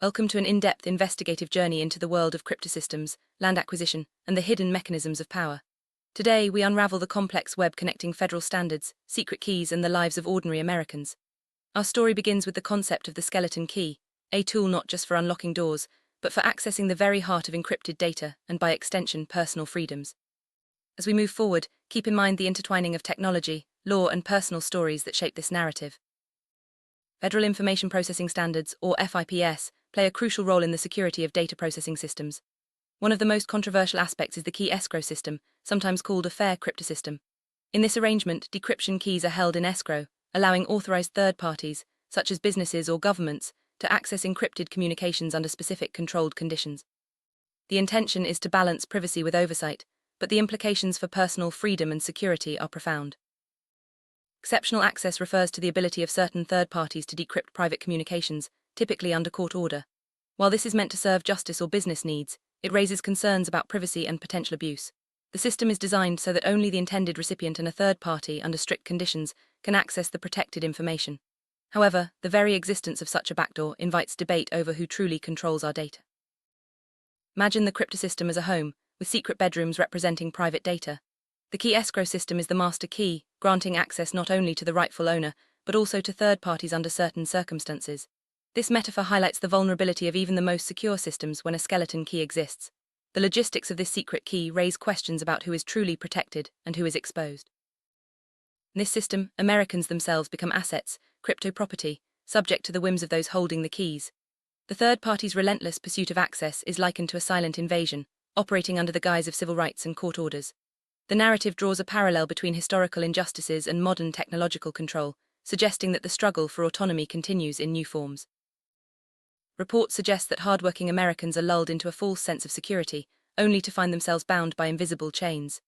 Welcome to an in-depth investigative journey into the world of cryptosystems, land acquisition, and the hidden mechanisms of power. Today, we unravel the complex web connecting federal standards, secret keys, and the lives of ordinary Americans. Our story begins with the concept of the skeleton key, a tool not just for unlocking doors, but for accessing the very heart of encrypted data and, by extension, personal freedoms. As we move forward, keep in mind the intertwining of technology, law, and personal stories that shape this narrative. Federal Information Processing Standards, or FIPS, play a crucial role in the security of data processing systems. One of the most controversial aspects is the key escrow system, sometimes called a fair cryptosystem. In this arrangement, decryption keys are held in escrow, allowing authorized third parties, such as businesses or governments, to access encrypted communications under specific controlled conditions. The intention is to balance privacy with oversight, but the implications for personal freedom and security are profound. Exceptional access refers to the ability of certain third parties to decrypt private communications, typically under court order. While this is meant to serve justice or business needs, it raises concerns about privacy and potential abuse. The system is designed so that only the intended recipient and a third party, under strict conditions, can access the protected information. However, the very existence of such a backdoor invites debate over who truly controls our data. Imagine the cryptosystem as a home, with secret bedrooms representing private data. The key escrow system is the master key, granting access not only to the rightful owner, but also to third parties under certain circumstances. This metaphor highlights the vulnerability of even the most secure systems when a skeleton key exists. The logistics of this secret key raise questions about who is truly protected and who is exposed. In this system, Americans themselves become assets, crypto property, subject to the whims of those holding the keys. The third party's relentless pursuit of access is likened to a silent invasion, operating under the guise of civil rights and court orders. The narrative draws a parallel between historical injustices and modern technological control, suggesting that the struggle for autonomy continues in new forms. Reports suggest that hardworking Americans are lulled into a false sense of security, only to find themselves bound by invisible chains.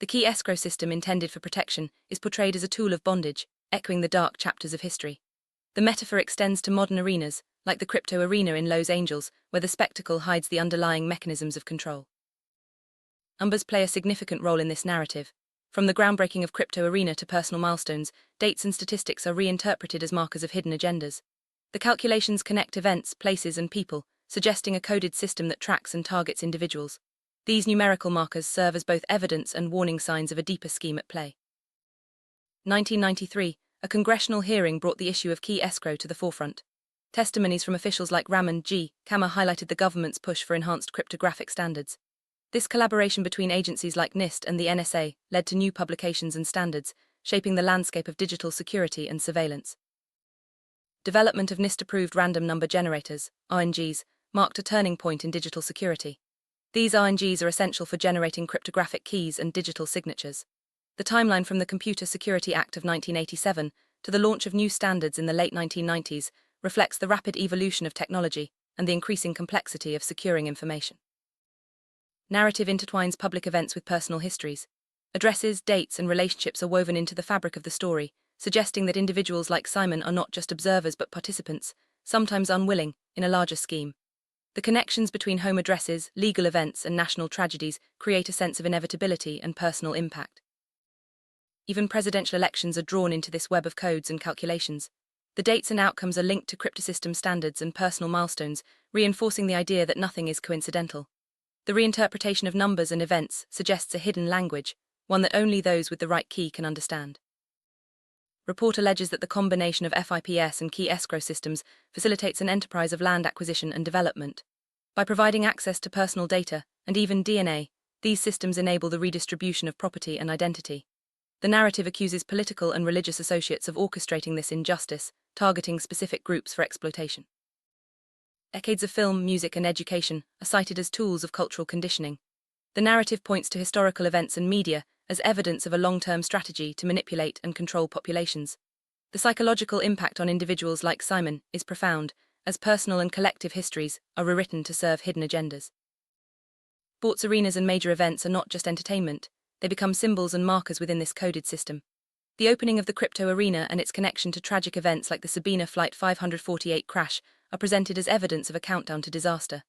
The key escrow system intended for protection is portrayed as a tool of bondage, echoing the dark chapters of history. The metaphor extends to modern arenas, like the crypto arena in Los Angeles, where the spectacle hides the underlying mechanisms of control. Numbers play a significant role in this narrative. From the groundbreaking of crypto arena to personal milestones, dates and statistics are reinterpreted as markers of hidden agendas. The calculations connect events, places, and people, suggesting a coded system that tracks and targets individuals. These numerical markers serve as both evidence and warning signs of a deeper scheme at play. 1993, a congressional hearing brought the issue of key escrow to the forefront. Testimonies from officials like Raymond G. Kama highlighted the government's push for enhanced cryptographic standards. This collaboration between agencies like NIST and the NSA led to new publications and standards, shaping the landscape of digital security and surveillance. Development of NIST-approved random number generators, RNGs, marked a turning point in digital security. These RNGs are essential for generating cryptographic keys and digital signatures. The timeline from the Computer Security Act of 1987 to the launch of new standards in the late 1990s reflects the rapid evolution of technology and the increasing complexity of securing information. Narrative intertwines public events with personal histories. Addresses, dates, and relationships are woven into the fabric of the story, suggesting that individuals like Simon are not just observers but participants, sometimes unwilling, in a larger scheme. The connections between home addresses, legal events, and national tragedies create a sense of inevitability and personal impact. Even presidential elections are drawn into this web of codes and calculations. The dates and outcomes are linked to cryptosystem standards and personal milestones, reinforcing the idea that nothing is coincidental. The reinterpretation of numbers and events suggests a hidden language, one that only those with the right key can understand. Report alleges that the combination of FIPS and key escrow systems facilitates an enterprise of land acquisition and development. By providing access to personal data, and even DNA, these systems enable the redistribution of property and identity. The narrative accuses political and religious associates of orchestrating this injustice, targeting specific groups for exploitation. Decades of film, music, and education are cited as tools of cultural conditioning. The narrative points to historical events and media as evidence of a long-term strategy to manipulate and control populations. The psychological impact on individuals like Simon is profound, as personal and collective histories are rewritten to serve hidden agendas. Sports arenas and major events are not just entertainment, they become symbols and markers within this coded system. The opening of the crypto arena and its connection to tragic events like the Sabina Flight 548 crash are presented as evidence of a countdown to disaster.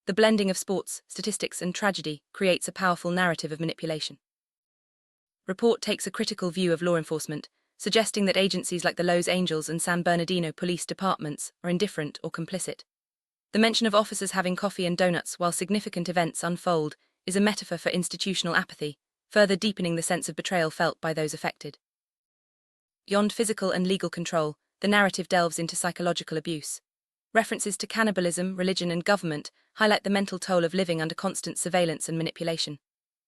The blending of sports, statistics, and tragedy creates a powerful narrative of manipulation. Report takes a critical view of law enforcement, suggesting that agencies like the Los Angeles and San Bernardino police departments are indifferent or complicit. The mention of officers having coffee and donuts while significant events unfold is a metaphor for institutional apathy, further deepening the sense of betrayal felt by those affected. Beyond physical and legal control, the narrative delves into psychological abuse. References to cannibalism, religion, and government highlight the mental toll of living under constant surveillance and manipulation.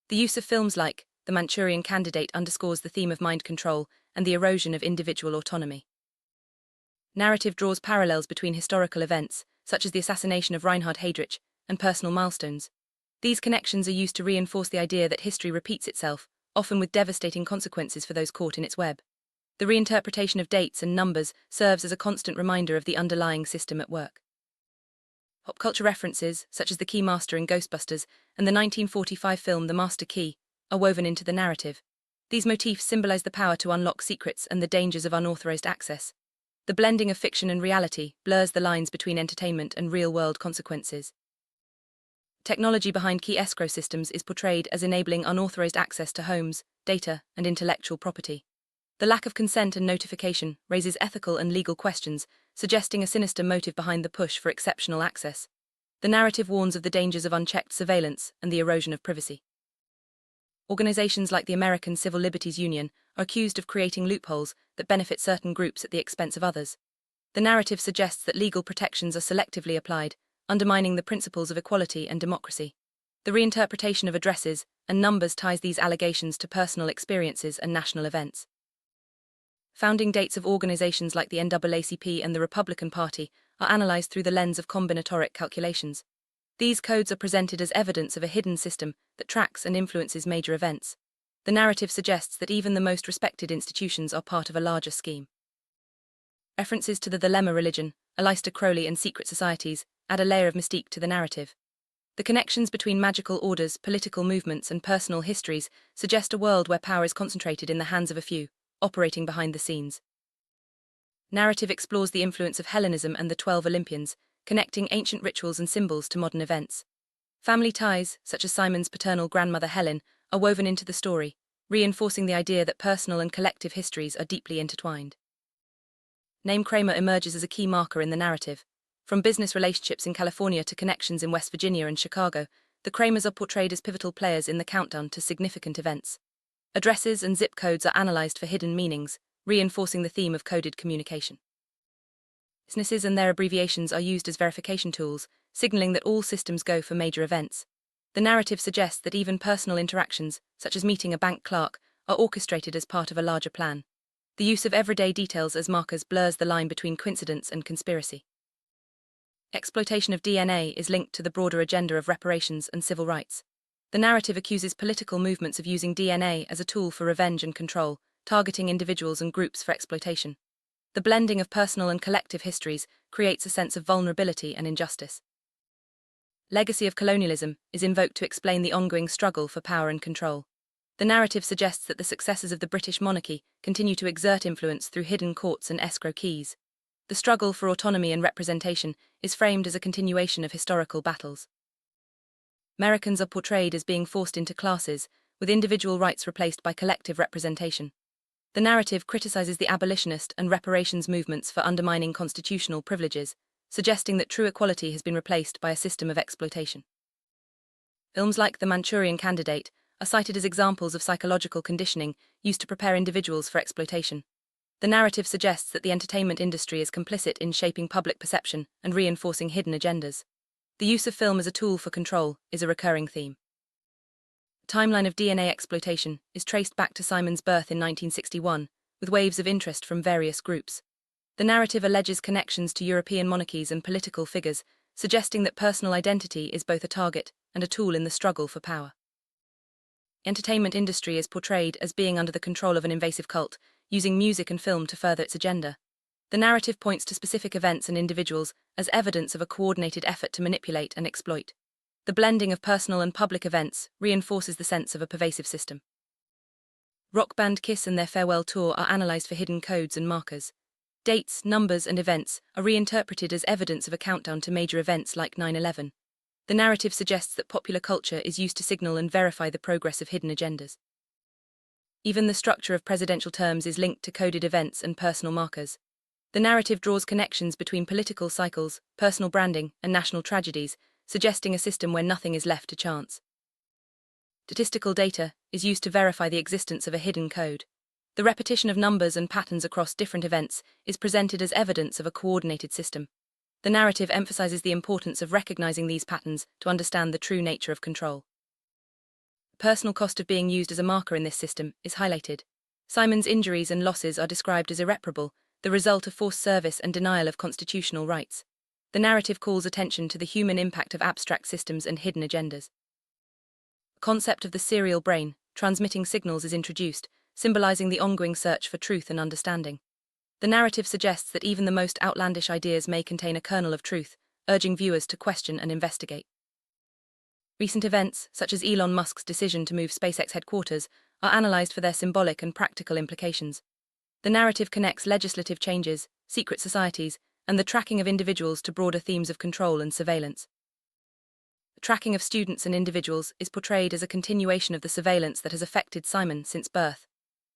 The use of films like The Manchurian Candidate underscores the theme of mind control and the erosion of individual autonomy. Narrative draws parallels between historical events, such as the assassination of Reinhard Heydrich, and personal milestones. These connections are used to reinforce the idea that history repeats itself, often with devastating consequences for those caught in its web. The reinterpretation of dates and numbers serves as a constant reminder of the underlying system at work. Pop culture references, such as the Keymaster in Ghostbusters and the 1945 film The Master Key, are woven into the narrative. These motifs symbolize the power to unlock secrets and the dangers of unauthorized access. The blending of fiction and reality blurs the lines between entertainment and real-world consequences. Technology behind key escrow systems is portrayed as enabling unauthorized access to homes, data, and intellectual property. The lack of consent and notification raises ethical and legal questions, suggesting a sinister motive behind the push for exceptional access. The narrative warns of the dangers of unchecked surveillance and the erosion of privacy. Organizations like the American Civil Liberties Union are accused of creating loopholes that benefit certain groups at the expense of others. The narrative suggests that legal protections are selectively applied, undermining the principles of equality and democracy. The reinterpretation of addresses and numbers ties these allegations to personal experiences and national events. Founding dates of organizations like the NAACP and the Republican Party are analyzed through the lens of combinatoric calculations. These codes are presented as evidence of a hidden system that tracks and influences major events. The narrative suggests that even the most respected institutions are part of a larger scheme. References to the Dilemma religion, Aleister Crowley, and secret societies add a layer of mystique to the narrative. The connections between magical orders, political movements, and personal histories suggest a world where power is concentrated in the hands of a few, operating behind the scenes. Narrative explores the influence of Hellenism and the 12 Olympians, connecting ancient rituals and symbols to modern events. Family ties, such as Simon's paternal grandmother Helen, are woven into the story, reinforcing the idea that personal and collective histories are deeply intertwined. Name Kramer emerges as a key marker in the narrative. From business relationships in California to connections in West Virginia and Chicago, the Kramers are portrayed as pivotal players in the countdown to significant events. Addresses and zip codes are analyzed for hidden meanings, reinforcing the theme of coded communication. Businesses and their abbreviations are used as verification tools, signaling that all systems go for major events. The narrative suggests that even personal interactions, such as meeting a bank clerk, are orchestrated as part of a larger plan. The use of everyday details as markers blurs the line between coincidence and conspiracy. Exploitation of DNA is linked to the broader agenda of reparations and civil rights. The narrative accuses political movements of using DNA as a tool for revenge and control, targeting individuals and groups for exploitation. The blending of personal and collective histories creates a sense of vulnerability and injustice. Legacy of colonialism is invoked to explain the ongoing struggle for power and control. The narrative suggests that the successors of the British monarchy continue to exert influence through hidden courts and escrow keys. The struggle for autonomy and representation is framed as a continuation of historical battles. Americans are portrayed as being forced into classes, with individual rights replaced by collective representation. The narrative criticizes the abolitionist and reparations movements for undermining constitutional privileges, suggesting that true equality has been replaced by a system of exploitation. Films like The Manchurian Candidate are cited as examples of psychological conditioning used to prepare individuals for exploitation. The narrative suggests that the entertainment industry is complicit in shaping public perception and reinforcing hidden agendas. The use of film as a tool for control is a recurring theme. The timeline of DNA exploitation is traced back to Simon's birth in 1961, with waves of interest from various groups. The narrative alleges connections to European monarchies and political figures, suggesting that personal identity is both a target and a tool in the struggle for power. The entertainment industry is portrayed as being under the control of an invasive cult, using music and film to further its agenda. The narrative points to specific events and individuals as evidence of a coordinated effort to manipulate and exploit. The blending of personal and public events reinforces the sense of a pervasive system. Rock band Kiss and their farewell tour are analyzed for hidden codes and markers. Dates, numbers, and events are reinterpreted as evidence of a countdown to major events like 9/11. The narrative suggests that popular culture is used to signal and verify the progress of hidden agendas. Even the structure of presidential terms is linked to coded events and personal markers. The narrative draws connections between political cycles, personal branding, and national tragedies, suggesting a system where nothing is left to chance. Statistical data is used to verify the existence of a hidden code. The repetition of numbers and patterns across different events is presented as evidence of a coordinated system. The narrative emphasizes the importance of recognizing these patterns to understand the true nature of control. The personal cost of being used as a marker in this system is highlighted. Simon's injuries and losses are described as irreparable, the result of forced service and denial of constitutional rights. The narrative calls attention to the human impact of abstract systems and hidden agendas. The concept of the serial brain, transmitting signals, is introduced, symbolizing the ongoing search for truth and understanding. The narrative suggests that even the most outlandish ideas may contain a kernel of truth, urging viewers to question and investigate. Recent events, such as Elon Musk's decision to move SpaceX headquarters, are analyzed for their symbolic and practical implications. The narrative connects legislative changes, secret societies, and the tracking of individuals to broader themes of control and surveillance. The tracking of students and individuals is portrayed as a continuation of the surveillance that has affected Simon since birth.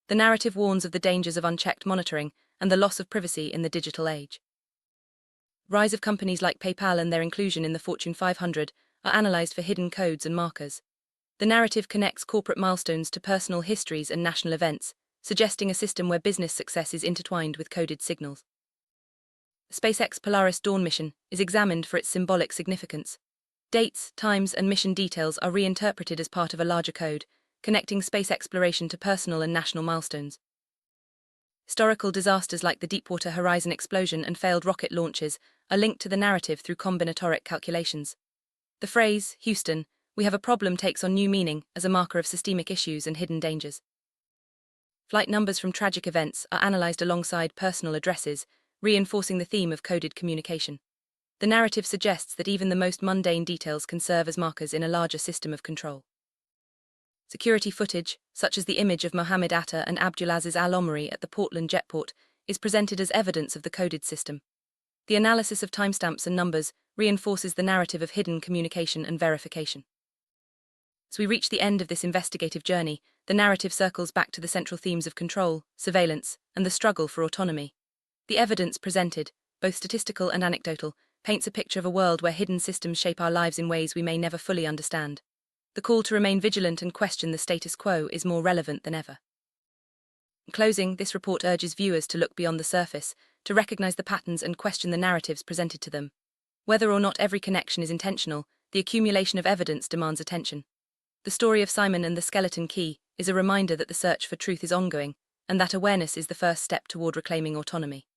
The narrative warns of the dangers of unchecked monitoring and the loss of privacy in the digital age. Rise of companies like PayPal and their inclusion in the Fortune 500 are analyzed for hidden codes and markers. The narrative connects corporate milestones to personal histories and national events, suggesting a system where business success is intertwined with coded signals. The SpaceX Polaris Dawn mission is examined for its symbolic significance. Dates, times, and mission details are reinterpreted as part of a larger code, connecting space exploration to personal and national milestones. Historical disasters like the Deepwater Horizon explosion and failed rocket launches are linked to the narrative through combinatoric calculations. The phrase, "Houston, we have a problem," takes on new meaning as a marker of systemic issues and hidden dangers. Flight numbers from tragic events are analyzed alongside personal addresses, reinforcing the theme of coded communication. The narrative suggests that even the most mundane details can serve as markers in a larger system of control. Security footage, such as the image of Mohammed Atta and Abdulaziz Al-Omari at the Portland jetport, is presented as evidence of the coded system. The analysis of timestamps and numbers reinforces the narrative of hidden communication and verification. As we reach the end of this investigative journey, the narrative circles back to the central themes of control, surveillance, and the struggle for autonomy. The evidence presented, both statistical and anecdotal, paints a picture of a world where hidden systems shape our lives in ways we may never fully understand. The call to remain vigilant and question the status quo is more relevant than ever. In closing, this report urges viewers to look beyond the surface, to recognize the patterns and question the narratives presented to them. Whether or not every connection is intentional, the accumulation of evidence demands attention. The story of Simon and the skeleton key is a reminder that the search for truth is ongoing, and that awareness is the first step toward reclaiming autonomy.